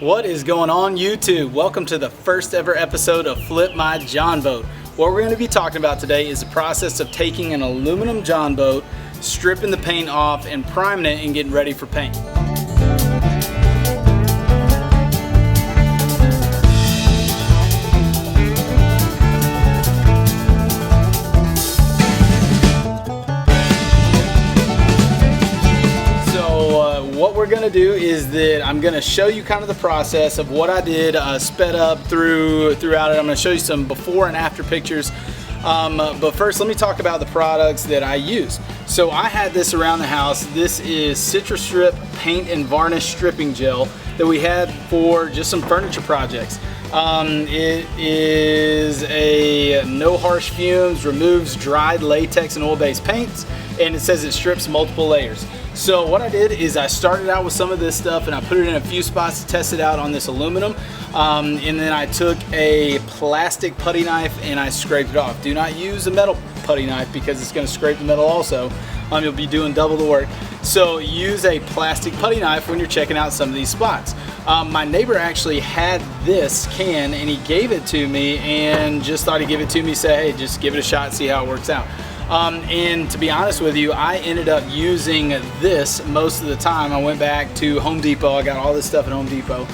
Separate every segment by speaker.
Speaker 1: What is going on, YouTube? Welcome to the first ever episode of Flip My Jon Boat. What we're going to be talking about today is the process of taking an aluminum Jon boat, stripping the paint off and priming it and getting ready for paint. What we're going to do is that I'm going to show you kind of the process of what I did, sped up throughout it. I'm going to show you some before and after pictures. But first, let me talk about the products that I use. So I had this around the house. This is Citrus Strip Paint and Varnish Stripping Gel that we had for just some furniture projects. It is a no harsh fumes, removes dried latex and oil-based paints, and it says it strips multiple layers. So what I did is I started out with some of this stuff and I put it in a few spots to test it out on this aluminum, and then I took a plastic putty knife and I scraped it off. Do not use a metal putty knife because it's going to scrape the metal also. You'll be doing double the work. So use a plastic putty knife when you're checking out some of these spots. My neighbor actually had this can and he gave it to me and just thought he'd give it to me, say, hey, just give it a shot, see how it works out. And to be honest with you, I ended up using this most of the time. I went back to Home Depot. I got all this stuff at Home Depot.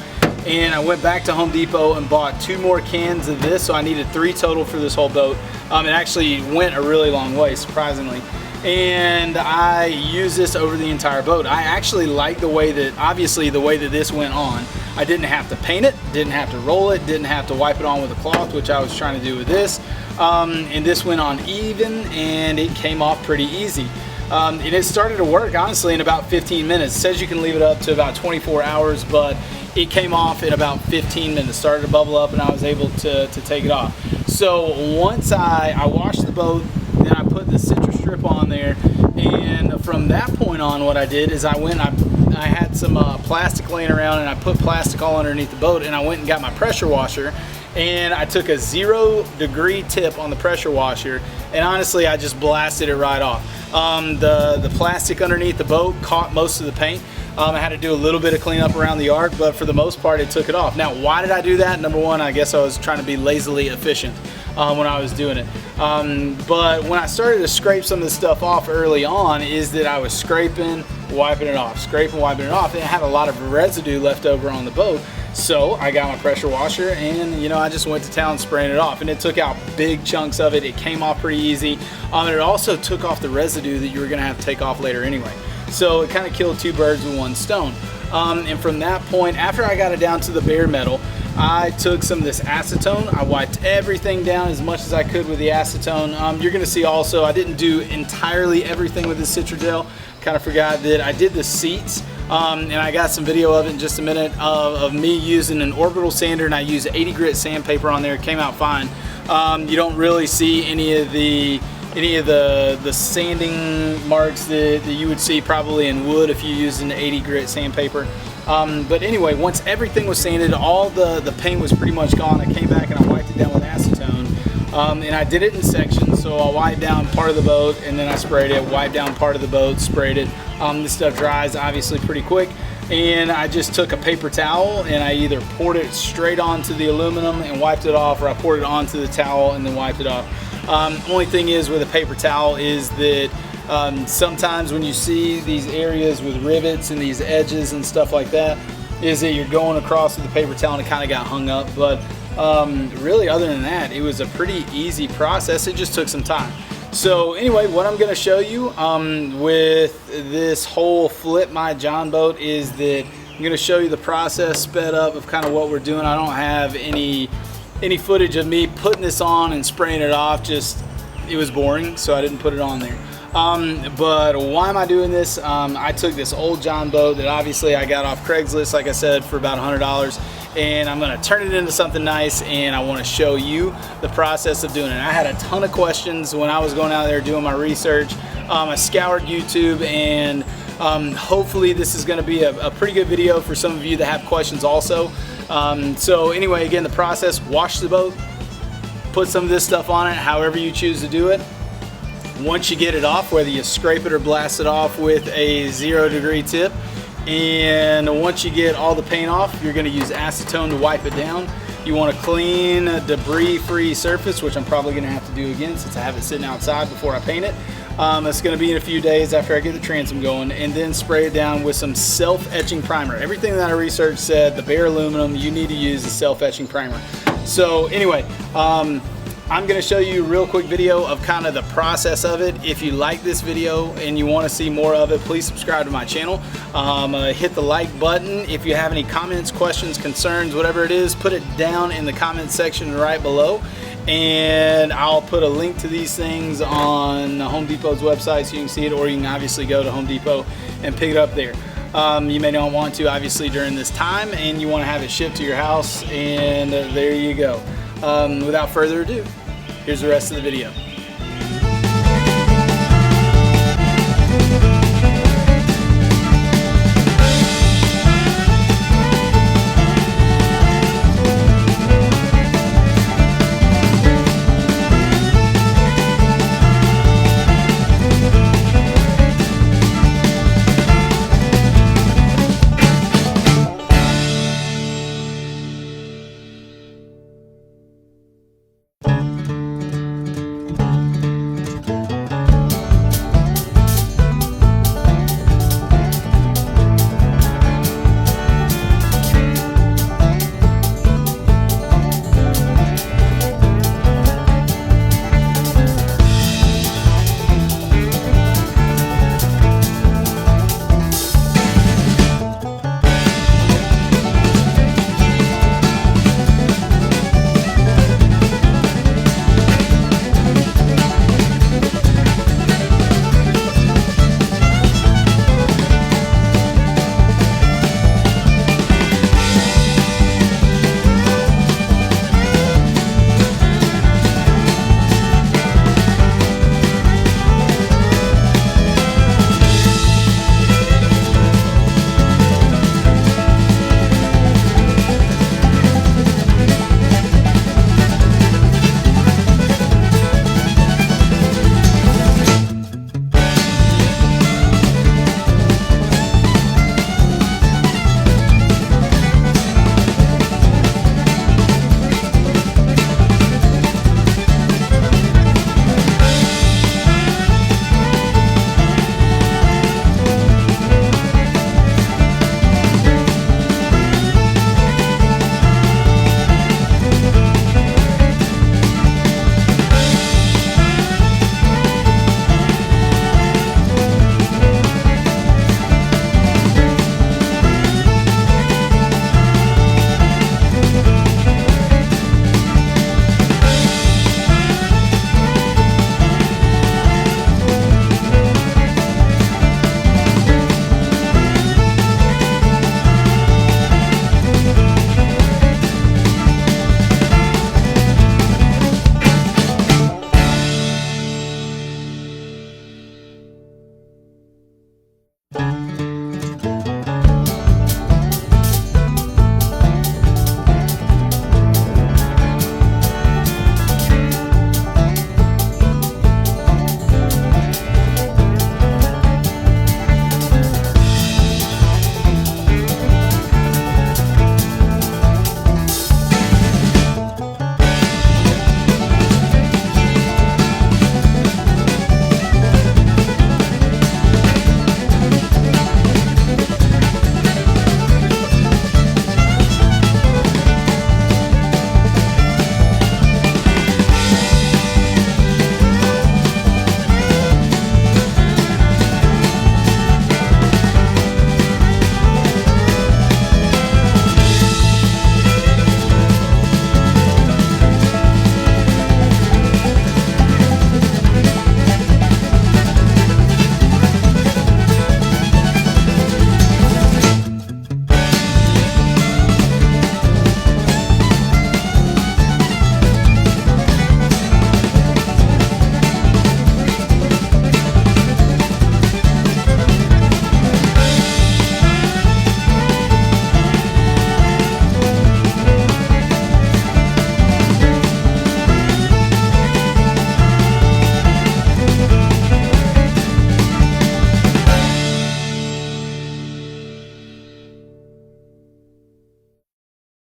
Speaker 1: And I went back to Home Depot and bought 2 more cans of this, so I needed 3 total for this whole boat. It actually went a really long way, surprisingly. And I use this over the entire boat. I actually like the way that, obviously the way that this went on. I didn't have to paint it, didn't have to roll it, didn't have to wipe it on with a cloth, which I was trying to do with this. And this went on even and it came off pretty easy. And it started to work, honestly, in about 15 minutes. It says you can leave it up to about 24 hours, but it came off in about 15 minutes. Started to bubble up and I was able to take it off. So once I washed the boat, then I put the citrus strip on there, and from that point on what I did is I had some plastic laying around and I put plastic all underneath the boat, and I went and got my pressure washer and I took a 0-degree tip on the pressure washer, and honestly I just blasted it right off. The plastic underneath the boat caught most of the paint. I had to do a little bit of cleanup around the yard, but for the most part it took it off. Now, why did I do that? Number one, I guess I was trying to be lazily efficient when I was doing it. But when I started to scrape some of the stuff off early on, is that I was scraping, wiping it off, scraping, wiping it off, and it had a lot of residue left over on the boat. So I got my pressure washer and I just went to town spraying it off, and it took out big chunks of it. It came off pretty easy. And it also took off the residue that you were gonna have to take off later anyway. So it kind of killed 2 birds with 1 stone. And from that point, after I got it down to the bare metal, I took some of this acetone. I wiped everything down as much as I could with the acetone. You're gonna see also, I didn't do entirely everything with this Citrus Gel. Kind of forgot that I did the seats, and I got some video of it in just a minute of me using an orbital sander, and I used 80 grit sandpaper on there. It came out fine. You don't really see any of the sanding marks that you would see probably in wood if you used an 80 grit sandpaper. But anyway, once everything was sanded, all the paint was pretty much gone. I came back and I wiped it down with acetone. And I did it in sections, so I wiped down part of the boat and then I sprayed it, wiped down part of the boat, sprayed it. This stuff dries obviously pretty quick, and I just took a paper towel and I either poured it straight onto the aluminum and wiped it off, or I poured it onto the towel and then wiped it off. Only thing is with a paper towel is that sometimes when you see these areas with rivets and these edges and stuff like that, is that you're going across with the paper towel and it kind of got hung up. But really, other than that, it was a pretty easy process. It just took some time. So anyway, what I'm going to show you with this whole Flip My Jon Boat is that I'm going to show you the process sped up of kind of what we're doing. I don't have any footage of me putting this on and spraying it off. Just, it was boring, so I didn't put it on there. But why am I doing this? I took this old Jon boat that obviously I got off Craigslist, like I said, for about $100, and I'm gonna turn it into something nice, and I wanna show you the process of doing it. I had a ton of questions when I was going out there doing my research. I scoured YouTube, and hopefully this is gonna be a pretty good video for some of you that have questions also. So anyway, again, the process: wash the boat, put some of this stuff on it, however you choose to do it. Once you get it off, whether you scrape it or blast it off with a 0-degree tip, And once you get all the paint off, you're gonna use acetone to wipe it down. You want a clean, debris-free surface, which I'm probably gonna have to do again since I have it sitting outside before I paint it. It's gonna be in a few days after I get the transom going, and then spray it down with some self-etching primer. Everything that I researched said the bare aluminum, you need to use a self-etching primer. So anyway, I'm gonna show you a real quick video of kind of the process of it. If you like this video and you wanna see more of it, please subscribe to my channel. Hit the like button. If you have any comments, questions, concerns, whatever it is, put it down in the comment section right below. And I'll put a link to these things on Home Depot's website so you can see it, or you can obviously go to Home Depot and pick it up there. You may not want to obviously during this time, and you want to have it shipped to your house, and there you go. Without further ado, here's the rest of the video.